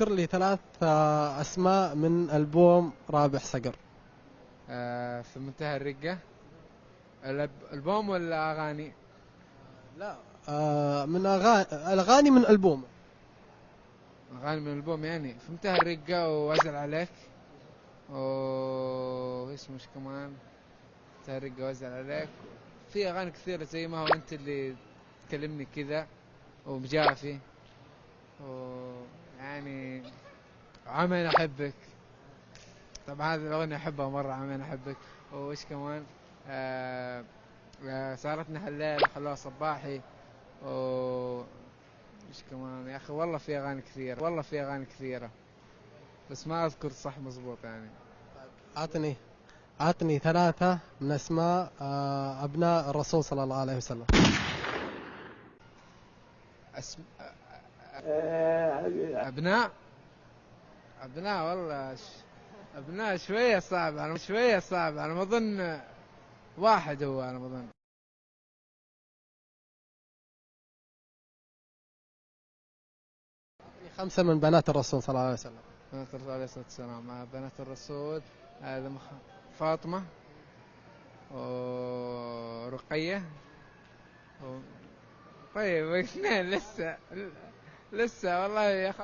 اذكر لي ثلاث أسماء من ألبوم رابح صقر. في منتهى الرقة. الألبوم ولا أغاني؟ لا، من أغاني من ألبوم. أغاني من الألبوم يعني في منتهى الرقة وأزعل عليك وإيش مش كمان منتهى الرقة وأزعل عليك. في أغاني كثيرة زي ما هو أنت اللي تكلمني كذا ومجافي ويعني عمين أحبك. طبعا هذه الأغنية أحبها مرة، عمين أحبك. وإيش كمان سهرتنا هالليل خلوها صباحي إيش كمان يا أخي. والله في أغاني كثيرة، والله في أغاني كثيرة بس ما أذكر صح مزبوط يعني. عطني ثلاثة من أسماء أبناء الرسول صلى الله عليه وسلم. أسم... أبناء والله أبناء شوية صعب أنا ما أظن واحد هو أنا ما أظن. 5 من بنات الرسول صلى الله عليه وسلم. بنات الرسول عليه الصلاة والسلام. بنات الرسول هذا فاطمة ورقية طيب اثنين لسه والله يا أخي.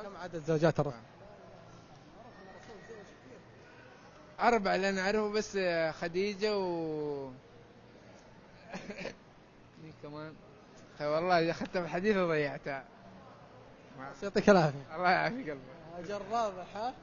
كم عدد زوجات الرسول؟ 4 اللي أنا أعرفه بس. خديجة مين كمان؟ والله أخذتها في الحديث وضيعتها. يعطيك العافية. الله يعافي قلبك. أجل رابح ها.